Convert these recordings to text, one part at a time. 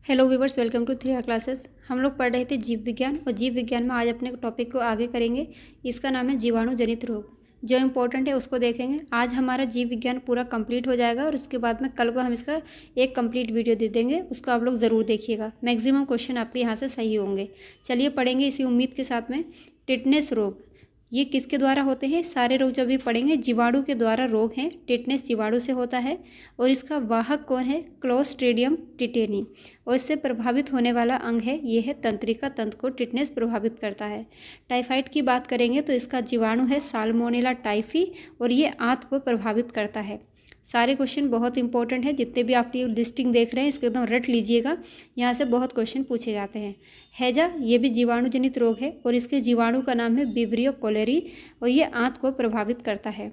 Hello viewers, welcome to 3R classes. हम लोग पढ़ रहे थे जीव विज्ञान और जीव विज्ञान में आज अपने टॉपिक को आगे करेंगे। इसका नाम है जीवाणु जनित रोग। जो इम्पोर्टेंट है उसको देखेंगे। आज हमारा जीव विज्ञान पूरा कंप्लीट हो जाएगा और उसके बाद में कल को हम इसका एक कंप्लीट वीडियो दे देंगे, उसको आप लोग ज़रूर देखिएगा। मैक्सिमम क्वेश्चन आपके यहाँ से सही होंगे। चलिए पढ़ेंगे इसी उम्मीद के साथ में। टिटनेस रोग ये किसके द्वारा होते हैं? सारे रोग जब भी पढ़ेंगे जीवाणु के द्वारा रोग हैं। टिटनेस जीवाणु से होता है और इसका वाहक कौन है? Clostridium tetani. और इससे प्रभावित होने वाला अंग है ये है तंत्रिका तंत्र को टिटनेस प्रभावित करता है। टाइफाइड की बात करेंगे तो इसका जीवाणु है साल्मोनेला टाइफी और ये आंत को प्रभावित करता है। सारे क्वेश्चन बहुत इंपॉर्टेंट है। जितने भी आप ये लिस्टिंग देख रहे हैं इसको एकदम रट लीजिएगा, यहाँ से बहुत क्वेश्चन पूछे जाते हैं। हैजा ये भी जीवाणु जनित रोग है और इसके जीवाणु का नाम है विब्रियो कोलेरी और ये आंत को प्रभावित करता है।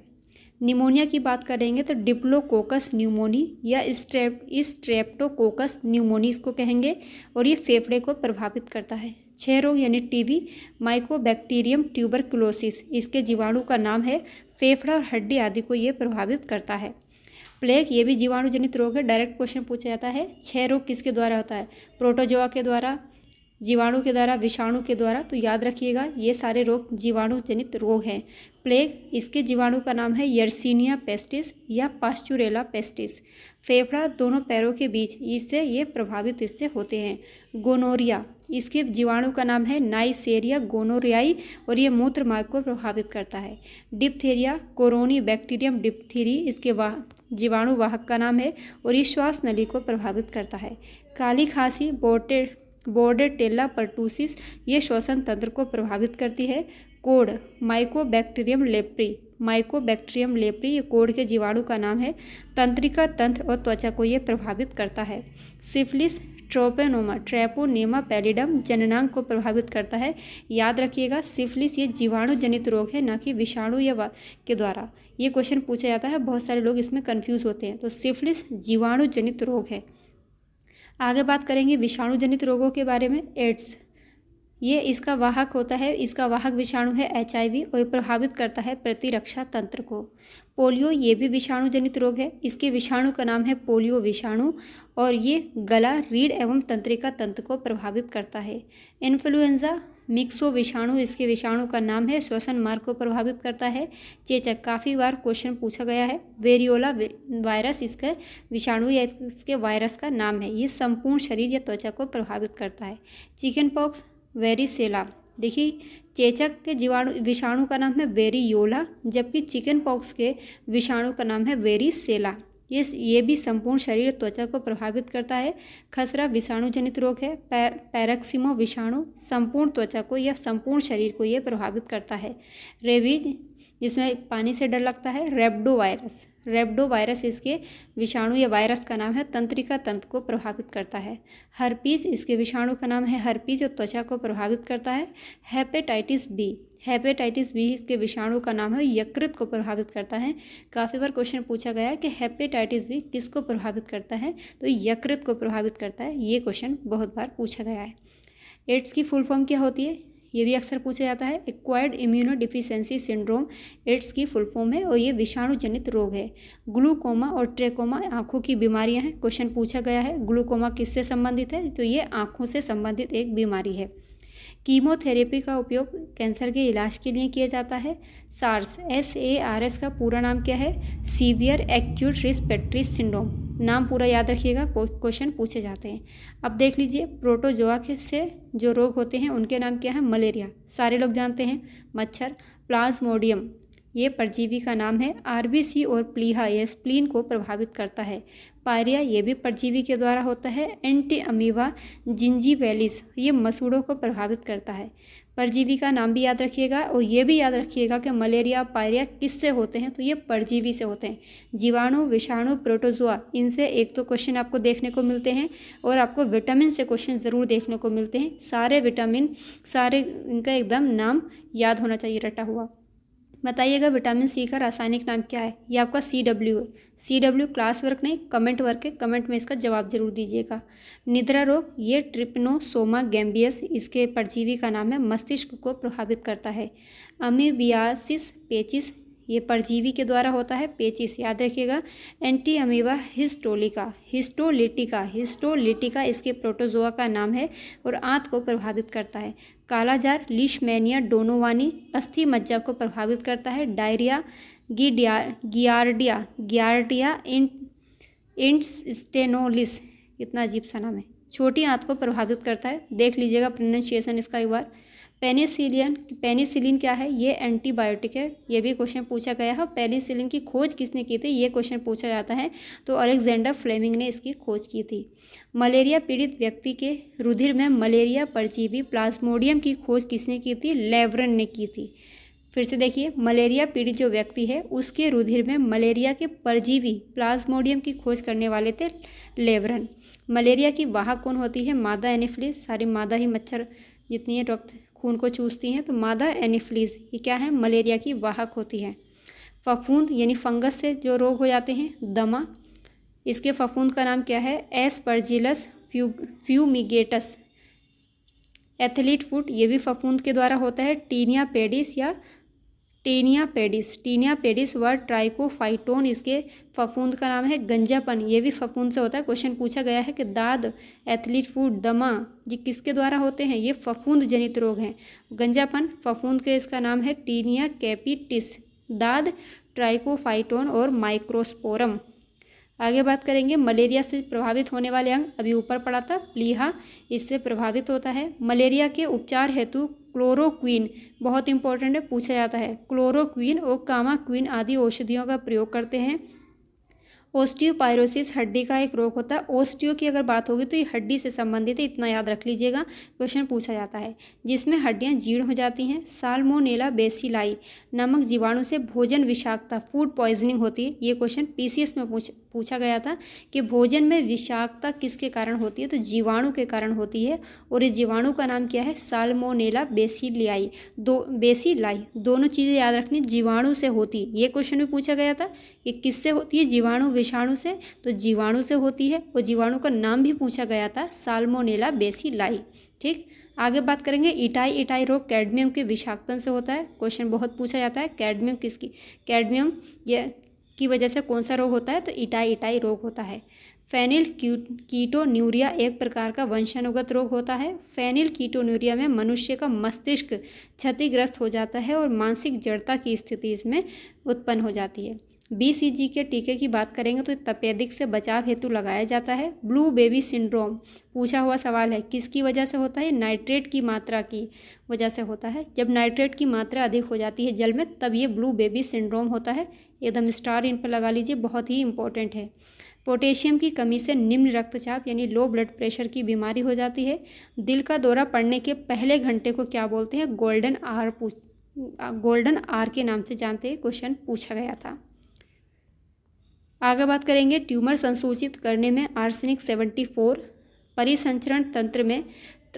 निमोनिया की बात करेंगे तो डिप्लोकोकस न्यूमोनी या स्ट्रेप्टोकोकस न्यूमोनी इसको कहेंगे और ये फेफड़े को प्रभावित करता है। क्षय रोग यानी टीबी माइकोबैक्टीरियम ट्यूबरकुलोसिस, इसके जीवाणु का नाम है फेफड़ा और हड्डी आदि को ये प्रभावित करता है। प्लेग ये भी जीवाणु जनित रोग है। डायरेक्ट क्वेश्चन पूछा जाता है। क्षय रोग किसके द्वारा होता है? प्रोटोजोआ के द्वारा, जीवाणु के द्वारा, विषाणु के द्वारा। तो याद रखिएगा ये सारे रोग जीवाणु जनित रोग हैं। प्लेग इसके जीवाणु का नाम है यर्सीनिया पेस्टिस या पास्चुरेला पेस्टिस। फेफड़ा दोनों पैरों के बीच, इससे ये प्रभावित इससे होते हैं। गोनोरिया इसके जीवाणु का नाम है नाइसेरिया गोनोरियाई और ये मूत्र मार्ग को प्रभावित करता है। डिप्थीरिया कोरोनी बैक्टीरियम डिप्थीरी, इसके जीवाणु वाहक का नाम है और ये श्वास नली को प्रभावित करता है। काली खांसी बोर्डेटेल्ला पर्टूसिस, ये श्वसन तंत्र को प्रभावित करती है। कोड माइकोबैक्टीरियम लेप्री, ये कोड के जीवाणु का नाम है। तंत्रिका तंत्र और त्वचा को ये प्रभावित करता है। सिफिलिस ट्रैपोनेमा पैलिडम जननांग को प्रभावित करता है। याद रखिएगा सिफिलिस ये जीवाणु जनित रोग है, ना कि विषाणु या के द्वारा। ये क्वेश्चन पूछा जाता है, बहुत सारे लोग इसमें कंफ्यूज होते हैं। तो सिफिलिस जीवाणु जनित रोग है। आगे बात करेंगे विषाणु जनित रोगों के बारे में। एड्स ये इसका वाहक होता है, इसका वाहक विषाणु है HIV और ये प्रभावित करता है प्रतिरक्षा तंत्र को। पोलियो ये भी विषाणु जनित रोग है। इसके विषाणु का नाम है पोलियो विषाणु और ये गला, रीढ़ एवं तंत्रिका तंत्र को प्रभावित करता है। इन्फ्लुएंजा मिक्सो विषाणु, इसके विषाणु का नाम है श्वसन मार्ग को प्रभावित करता है। चेचक काफ़ी बार क्वेश्चन पूछा गया है। वेरियोला वायरस इसका विषाणु या इसके वायरस का नाम है। ये संपूर्ण शरीर या त्वचा को प्रभावित करता है। चिकन पॉक्स वेरिसेला, देखिए चेचक के विषाणु का नाम है वेरियोला, जबकि चिकन पॉक्स के विषाणु का नाम है वेरिसेला। ये भी संपूर्ण शरीर त्वचा को प्रभावित करता है। खसरा विषाणु जनित रोग है। पैरक्सिमो विषाणु संपूर्ण त्वचा को या संपूर्ण शरीर को ये प्रभावित करता है। रेबीज जिसमें पानी से डर लगता है। रेब्डो वायरस इसके विषाणु या वायरस का नाम है, तंत्रिका तंत्र को प्रभावित करता है। हर्पीज इसके विषाणु का नाम है हर्पीज और त्वचा को प्रभावित करता है। हेपेटाइटिस बी इसके विषाणु का नाम है यकृत को प्रभावित करता है। काफ़ी बार क्वेश्चन पूछा गया है कि हेपेटाइटिस बी किसको प्रभावित करता है? तो यकृत को प्रभावित करता है। ये क्वेश्चन बहुत बार पूछा गया है। एड्स की फुल फॉर्म क्या होती है? ये भी अक्सर पूछा जाता है। Acquired immuno deficiency syndrome AIDS की फुल फॉर्म है और ये विषाणु जनित रोग है। ग्लूकोमा और ट्रेकोमा आँखों की बीमारियां हैं। क्वेश्चन पूछा गया है ग्लूकोमा किससे संबंधित है? तो ये आँखों से संबंधित एक बीमारी है। कीमोथेरेपी का उपयोग कैंसर के इलाज के लिए किया जाता है। SARS का पूरा नाम क्या है? Severe acute respiratory syndrome. नाम पूरा याद रखिएगा, क्वेश्चन पूछे जाते हैं। अब देख लीजिए प्रोटोजोआ से जो रोग होते हैं उनके नाम क्या है? मलेरिया सारे लोग जानते हैं। मच्छर प्लाज्मोडियम ये परजीवी का नाम है। RBC और प्लीहा ये स्प्लीन को प्रभावित करता है। पायरिया ये भी परजीवी के द्वारा होता है। एंटी अमीबा जिंजीवैलिस ये मसूड़ों को प्रभावित करता है। परजीवी का नाम भी याद रखिएगा और ये भी याद रखिएगा कि मलेरिया पायरिया किससे होते हैं? तो ये परजीवी से होते हैं। जीवाणु, विषाणु, प्रोटोजोआ इनसे एक तो क्वेश्चन आपको देखने को मिलते हैं और आपको विटामिन से क्वेश्चन ज़रूर देखने को मिलते हैं। सारे विटामिन सारे इनका एकदम नाम याद होना चाहिए रटा हुआ। बताइएगा विटामिन C का रासायनिक नाम क्या है? ये आपका CW है। CW क्लास वर्क नहीं, कमेंट वर्क है। कमेंट में इसका जवाब जरूर दीजिएगा। निद्रा रोग ये ट्रिपनोसोमा गैम्बियस, इसके परजीवी का नाम है, मस्तिष्क को प्रभावित करता है। अमीबियासिस पेचिस ये परजीवी के द्वारा होता है। पेचिस याद रखिएगा। एंटी अमीबा हिस्टोलिटिका इसके प्रोटोजोआ का नाम है और आंत को प्रभावित करता है। कालाजार लीशमैनिया डोनोवानी अस्थि मज्जा को प्रभावित करता है। डायरिया गियार्डिया इंटस्टेनोलिस, इतना अजीब सा नाम है, छोटी आंत को प्रभावित करता है। देख लीजिएगा प्रोनाउंसिएशन इसका एक बार। पेनिसिलिन क्या है? ये एंटीबायोटिक है। ये भी क्वेश्चन पूछा गया है। पेनिसिलिन की खोज किसने की थी? ये क्वेश्चन पूछा जाता है, तो अलेक्जेंडर फ्लेमिंग ने इसकी खोज की थी। मलेरिया पीड़ित व्यक्ति के रुधिर में मलेरिया परजीवी प्लाज्मोडियम की खोज किसने की थी? लेवरन ने की थी। फिर से देखिए, मलेरिया पीड़ित जो व्यक्ति है उसके रुधिर में मलेरिया के परजीवी प्लाज्मोडियम की खोज करने वाले थे लेवरन। मलेरिया की वाहक कौन होती है? मादा एनोफिलीज। सारी मादा ही मच्छर जितनी है रक्त खून को चूसती हैं, तो मादा एनोफिलीज ये क्या है? मलेरिया की वाहक होती है। फफूंद यानी फंगस से जो रोग हो जाते हैं, दमा, इसके फफूंद का नाम क्या है? Aspergillus fumigatus. एथलीट फुट ये भी फफूंद के द्वारा होता है। टीनिया पेडिस व ट्राइकोफाइटोन इसके फफूंद का नाम है। गंजापन ये भी फफूंद से होता है। क्वेश्चन पूछा गया है कि दाद, एथलीट फुट, दमा ये किसके द्वारा होते हैं? ये फफूंद जनित रोग हैं। गंजापन फफूंद के इसका नाम है टीनिया कैपिटिस। दाद ट्राइकोफाइटोन और माइक्रोस्पोरम। आगे बात करेंगे मलेरिया से प्रभावित होने वाले अंग। अभी ऊपर पढ़ा था, प्लीहा इससे प्रभावित होता है। मलेरिया के उपचार हेतु क्लोरोक्वीन बहुत इंपॉर्टेंट है, पूछा जाता है। क्लोरोक्वीन और कामाक्वीन आदि औषधियों का प्रयोग करते हैं। ओस्टियोपाइरोसिस हड्डी का एक रोग होता है। ओस्टियो की अगर बात होगी तो ये हड्डी से संबंधित है, इतना याद रख लीजिएगा, क्वेश्चन पूछा जाता है। जिसमें हड्डियां जीर्ण हो जाती हैं। साल्मोनेला बेसिलाई नामक जीवाणु से भोजन विषाक्तता फूड पॉइजनिंग होती है। ये क्वेश्चन पीसीएस में पूछा गया था कि भोजन में विषाक्तता किसके कारण होती है? तो जीवाणु के कारण होती है। और इस जीवाणु का नाम क्या है? Salmonella bacilli. दोनों चीज़ें याद रखनी, जीवाणु से होती है। ये क्वेश्चन भी पूछा गया था कि किससे होती है? जीवाणु विषाणु से, तो जीवाणु से होती है। और जीवाणु का नाम भी पूछा गया था, साल्मोनेला बेसिलाई। ठीक, आगे बात करेंगे इटाई रोग कैडमियम के विषाक्तन से होता है। क्वेश्चन बहुत पूछा जाता है। कैडमियम ये की वजह से कौन सा रोग होता है? तो इटाई रोग होता है। फेनिल कीटोन्यूरिया एक प्रकार का वंशानुगत रोग होता है। फेनिल कीटोन्यूरिया में मनुष्य का मस्तिष्क क्षतिग्रस्त हो जाता है और मानसिक जड़ता की स्थिति इसमें उत्पन्न हो जाती है। BCG के टीके की बात करेंगे तो तपेदिक से बचाव हेतु लगाया जाता है। ब्लू बेबी सिंड्रोम पूछा हुआ सवाल है, किसकी वजह से होता है? नाइट्रेट की मात्रा की वजह से होता है। जब नाइट्रेट की मात्रा अधिक हो जाती है जल में, तब ये ब्लू बेबी सिंड्रोम होता है। एकदम स्टार इन पर लगा लीजिए, बहुत ही इंपॉर्टेंट है। पोटेशियम की कमी से निम्न रक्तचाप यानी लो ब्लड प्रेशर की बीमारी हो जाती है। दिल का दौरा पड़ने के पहले घंटे को क्या बोलते हैं? गोल्डन आर के नाम से जानते हैं। क्वेश्चन पूछा गया था। आगे बात करेंगे ट्यूमर संसूचित करने में आर्सेनिक 74, परिसंचरण तंत्र में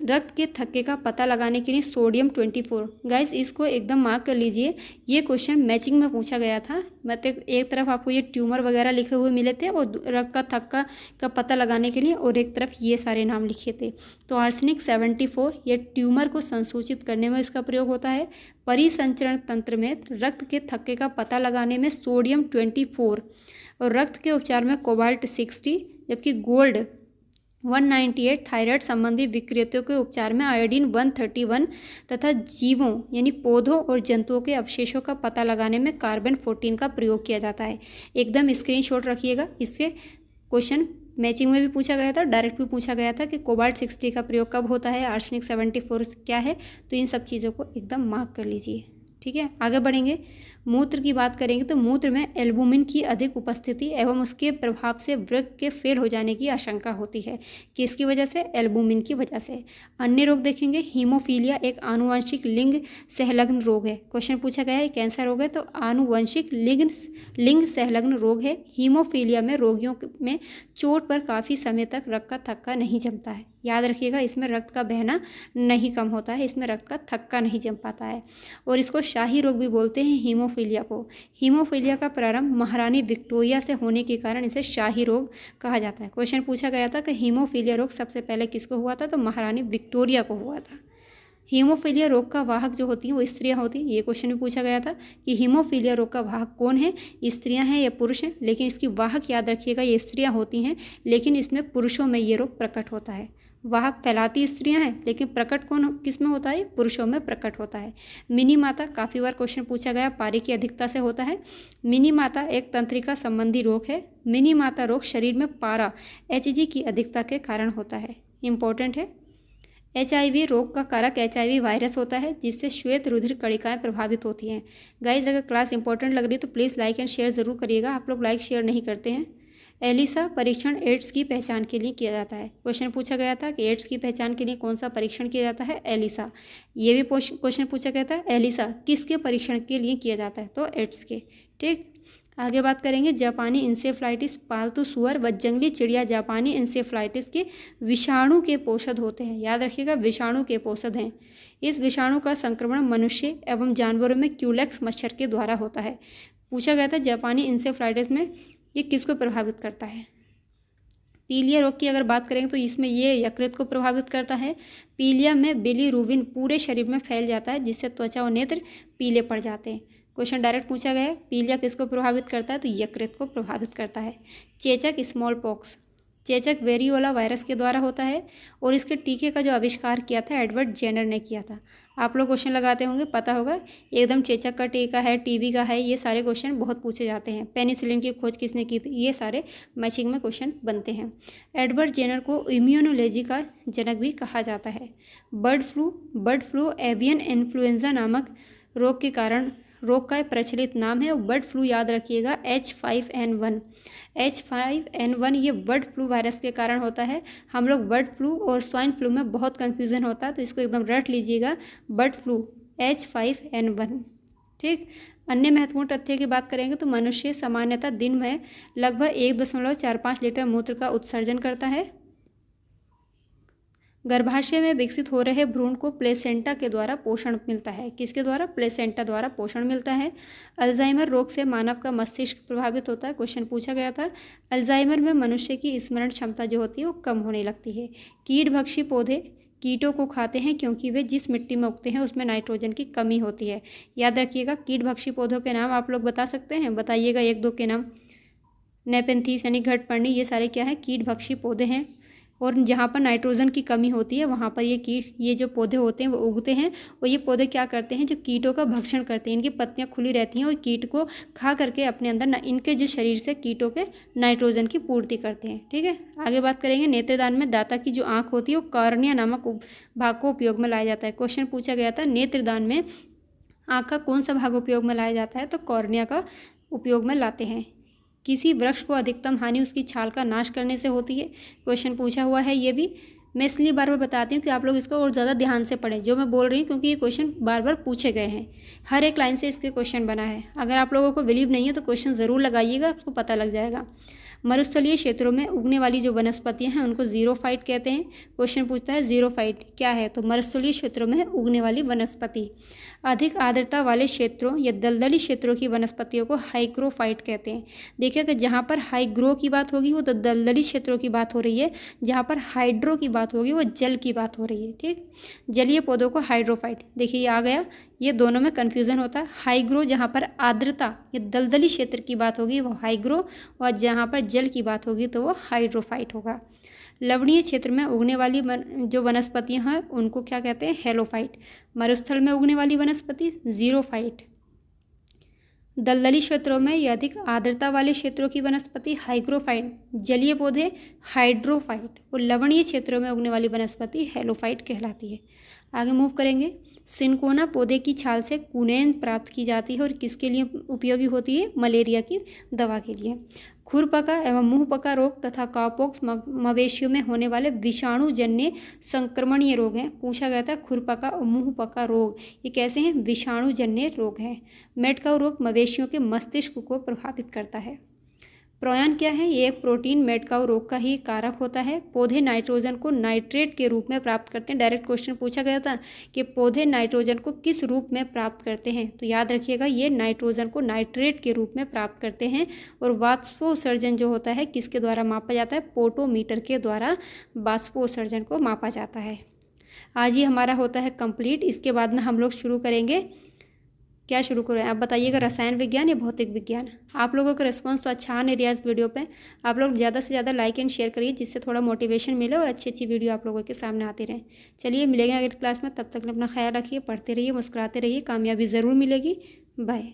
रक्त के थक्के का पता लगाने के लिए सोडियम 24। गाइस इसको एकदम मार्क कर लीजिए, ये क्वेश्चन मैचिंग में पूछा गया था। मतलब एक तरफ आपको ये ट्यूमर वगैरह लिखे हुए मिले थे और रक्त का थक्का का पता लगाने के लिए, और एक तरफ ये सारे नाम लिखे थे। तो आर्सेनिक 74 ये ट्यूमर को संसूचित करने में इसका प्रयोग होता है। परिसंचरण तंत्र में रक्त के थक्के का पता लगाने में सोडियम 24, और रक्त के उपचार में कोबाल्ट 60, जबकि गोल्ड 198 थायराइड संबंधी विकृतियों के उपचार में आयोडीन 131 तथा जीवों यानी पौधों और जंतुओं के अवशेषों का पता लगाने में कार्बन 14 का प्रयोग किया जाता है। एकदम स्क्रीनशॉट रखिएगा। इससे क्वेश्चन मैचिंग में भी पूछा गया था, डायरेक्ट भी पूछा गया था कि कोबाल्ट 60 का प्रयोग कब होता है, आर्सेनिक 74 क्या है। तो इन सब चीज़ों को एकदम मार्क कर लीजिए। ठीक है, आगे बढ़ेंगे। मूत्र की बात करेंगे तो मूत्र में एल्बुमिन की अधिक उपस्थिति एवं उसके प्रभाव से वृक्क के फेल हो जाने की आशंका होती है। किसकी वजह से? एल्बुमिन की वजह से। अन्य रोग देखेंगे, हीमोफीलिया एक आनुवंशिक लिंग संलग्न रोग है। क्वेश्चन पूछा गया है कैंसर रोग है, तो आनुवंशिक लिंग संलग्न रोग है। हीमोफीलिया में रोगियों में चोट पर काफ़ी समय तक रक्त का थक्का नहीं जमता है। याद रखिएगा, इसमें रक्त का बहना नहीं कम होता है, इसमें रक्त का थक्का नहीं जम पाता है। और इसको शाही रोग भी बोलते हैं हीमोफीलिया को। हीमोफीलिया का प्रारंभ महारानी विक्टोरिया से होने के कारण इसे शाही रोग कहा जाता है। क्वेश्चन पूछा गया था कि हीमोफीलिया रोग सबसे पहले किसको हुआ था, तो महारानी विक्टोरिया को हुआ था। हीमोफीलिया रोग का वाहक जो होती हैं वो स्त्रियां होती हैं। ये क्वेश्चन भी पूछा गया था कि हीमोफीलिया रोग का वाहक कौन है, स्त्रियां हैं या पुरुष हैं। लेकिन इसकी वाहक याद रखिएगा ये स्त्रियां होती हैं, लेकिन इसमें पुरुषों में ये रोग प्रकट होता है। वाहक फैलाती स्त्रियां हैं, लेकिन प्रकट कौन किस में होता है, पुरुषों में प्रकट होता है। मिनी माता काफ़ी बार क्वेश्चन पूछा गया, पारी की अधिकता से होता है। मिनी माता एक तंत्रिका संबंधी रोग है। मिनी माता रोग शरीर में पारा HG की अधिकता के कारण होता है। इंपॉर्टेंट है। HIV रोग का कारक HIV वायरस होता है, जिससे श्वेत रुधिर कणिकाएं प्रभावित होती हैं। गाइज अगर क्लास इंपॉर्टेंट लग रही है तो प्लीज़ लाइक एंड शेयर ज़रूर करिएगा। आप लोग लाइक शेयर नहीं करते हैं। एलिसा परीक्षण एड्स की पहचान के लिए किया जाता है। क्वेश्चन पूछा गया था कि एड्स की पहचान के लिए कौन सा परीक्षण किया जाता है, एलिसा। ये भी क्वेश्चन पूछा गया था, एलिसा किसके परीक्षण के लिए किया जाता है, तो एड्स के। ठीक, आगे बात करेंगे जापानी इंसेफ्लाइटिस। पालतू सुअर व जंगली चिड़िया जापानी इंसेफ्लाइटिस के विषाणु के पोषक होते हैं। याद रखिएगा विषाणु के पोषक हैं। इस विषाणु का संक्रमण मनुष्य एवं जानवरों में क्यूलेक्स मच्छर के द्वारा होता है। पूछा गया था जापानी इंसेफ्लाइटिस में ये किसको प्रभावित करता है। पीलिया रोग की अगर बात करेंगे तो इसमें ये यकृत को प्रभावित करता है। पीलिया में बिलीरुबिन पूरे शरीर में फैल जाता है, जिससे त्वचा और नेत्र पीले पड़ जाते हैं। क्वेश्चन डायरेक्ट पूछा गया है, पीलिया किसको प्रभावित करता है, तो यकृत को प्रभावित करता है। चेचक स्मॉल पॉक्स, चेचक वेरियोला वायरस के द्वारा होता है और इसके टीके का जो आविष्कार किया था एडवर्ड जेनर ने किया था। आप लोग क्वेश्चन लगाते होंगे, पता होगा एकदम चेचक का टीका है, टीबी का है, ये सारे क्वेश्चन बहुत पूछे जाते हैं। पेनिसिलिन की खोज किसने की थी, ये सारे मैचिंग में क्वेश्चन बनते हैं। एडवर्ड जेनर को इम्यूनोलॉजी का जनक भी कहा जाता है। बर्ड फ्लू एवियन इन्फ्लुएंजा नामक रोग के कारण रोग का प्रचलित नाम है। बर्ड फ्लू याद रखिएगा H5N1। H5N1 ये बर्ड फ्लू वायरस के कारण होता है। हम लोग बर्ड फ्लू और स्वाइन फ्लू में बहुत कन्फ्यूज़न होता है, तो इसको एकदम रट लीजिएगा, बर्ड फ्लू H5N1। ठीक, अन्य महत्वपूर्ण तथ्य की बात करेंगे तो मनुष्य सामान्यतः दिन में लगभग 1.45 लीटर मूत्र का उत्सर्जन करता है। गर्भाशय में विकसित हो रहे भ्रूण को प्लेसेंटा के द्वारा पोषण मिलता है। किसके द्वारा, प्लेसेंटा द्वारा पोषण मिलता है। अल्जाइमर रोग से मानव का मस्तिष्क प्रभावित होता है। क्वेश्चन पूछा गया था, अल्जाइमर में मनुष्य की स्मरण क्षमता जो होती है वो कम होने लगती है। कीटभक्षी पौधे कीटों को खाते हैं क्योंकि वे जिस मिट्टी में उगते हैं उसमें नाइट्रोजन की कमी होती है। याद रखिएगा, कीटभक्षी पौधों के नाम आप लोग बता सकते हैं, बताइएगा एक दो के नाम। नेपेंथीस यानी घटपर्णी, ये सारे क्या है, कीटभक्षी पौधे हैं। और जहाँ पर नाइट्रोजन की कमी होती है वहाँ पर ये जो पौधे होते हैं वो उगते हैं। और ये पौधे क्या करते हैं, जो कीटों का भक्षण करते हैं। इनकी पत्तियाँ खुली रहती हैं और कीट को खा करके अपने अंदर इनके जो शरीर से कीटों के नाइट्रोजन की पूर्ति करते हैं। ठीक है, आगे बात करेंगे नेत्रदान में दाता की जो आँख होती है वो कॉर्निया नामक भाग को उपयोग में लाया जाता है। क्वेश्चन पूछा गया था, नेत्रदान में आँख का कौन सा भाग उपयोग में लाया जाता है, तो कॉर्निया का उपयोग में लाते हैं। किसी वृक्ष को अधिकतम हानि उसकी छाल का नाश करने से होती है। क्वेश्चन पूछा हुआ है ये भी। मैं इसलिए बार बार बताती हूँ कि आप लोग इसको और ज़्यादा ध्यान से पढ़ें जो मैं बोल रही हूँ, क्योंकि ये क्वेश्चन बार बार पूछे गए हैं। हर एक लाइन से इसके क्वेश्चन बना है। अगर आप लोगों को बिलीव नहीं है तो क्वेश्चन ज़रूर लगाइएगा, आपको पता लग जाएगा। मरुस्थलीय क्षेत्रों में उगने वाली जो वनस्पतियां हैं उनको जीरोफाइट कहते हैं। क्वेश्चन पूछता है जीरोफाइट क्या है, तो मरुस्थलीय क्षेत्रों में उगने वाली वनस्पति। अधिक आर्द्रता वाले क्षेत्रों या दलदली क्षेत्रों की वनस्पतियों को हाइग्रोफाइट कहते हैं। देखिए कि जहाँ पर हाइग्रो की बात होगी वो तो दलदली क्षेत्रों की बात हो रही है, जहाँ पर हाइड्रो की बात होगी वो जल की बात हो रही है। ठीक, जलीय पौधों को हाइड्रोफाइट। देखिए ये आ गया, ये दोनों में कन्फ्यूज़न होता है। हाइग्रो जहाँ पर आर्द्रता या दलदली क्षेत्र की बात होगी वो हाइग्रो, और जहाँ पर जल की बात होगी तो वो हाइड्रोफाइट होगा। लवणीय क्षेत्र में उगने वाली जो वनस्पतियाँ हैं उनको क्या कहते हैं, हेलोफाइट। मरुस्थल में उगने वाली वनस्पति जीरोफाइट। दलदली क्षेत्रों में या अधिक आर्द्रता वाले क्षेत्रों की वनस्पति हाइग्रोफाइट, जलीय पौधे हाइड्रोफाइट, और लवणीय क्षेत्रों में उगने वाली वनस्पति हेलोफाइट कहलाती है। आगे मूव करेंगे। सिनकोना पौधे की छाल से कुनैन प्राप्त की जाती है और किसके लिए उपयोगी होती है, मलेरिया की दवा के लिए। खुरपका एवं मुंहपका रोग तथा काउपॉक्स मवेशियों में होने वाले विषाणु जन्य संक्रमणीय रोग हैं। पूछा गया था खुरपका और मुंहपका रोग ये कैसे हैं, विषाणु जन्य रोग हैं। मेडकाउ रोग मवेशियों के मस्तिष्क को प्रभावित करता है। प्रोयान क्या है, ये एक प्रोटीन मेडकाउ रोग का ही कारक होता है। पौधे नाइट्रोजन को नाइट्रेट के रूप में प्राप्त करते हैं। डायरेक्ट क्वेश्चन पूछा गया था कि पौधे नाइट्रोजन को किस रूप में प्राप्त करते हैं, तो याद रखिएगा ये नाइट्रोजन को नाइट्रेट के रूप में प्राप्त करते हैं। और वाष्पोत्सर्जन जो होता है किसके द्वारा मापा जाता है, पोटोमीटर के द्वारा वाष्पोत्सर्जन को मापा जाता है। आज ही हमारा होता है कंप्लीट। इसके बाद में हम लोग शुरू करेंगे, क्या शुरू करें आप बताइएगा, रसायन विज्ञान या भौतिक विज्ञान। आप लोगों का रिस्पांस तो अच्छा आ नहीं रहा है इस वीडियो पे। आप लोग ज़्यादा से ज़्यादा लाइक एंड शेयर करिए, जिससे थोड़ा मोटिवेशन मिले और अच्छी अच्छी वीडियो आप लोगों के सामने आती रहे। चलिए मिलेंगे अगली क्लास में, तब तक अपना ख्याल रखिए, पढ़ते रहिए, मुस्कुराते रहिए, कामयाबी ज़रूर मिलेगी। बाय।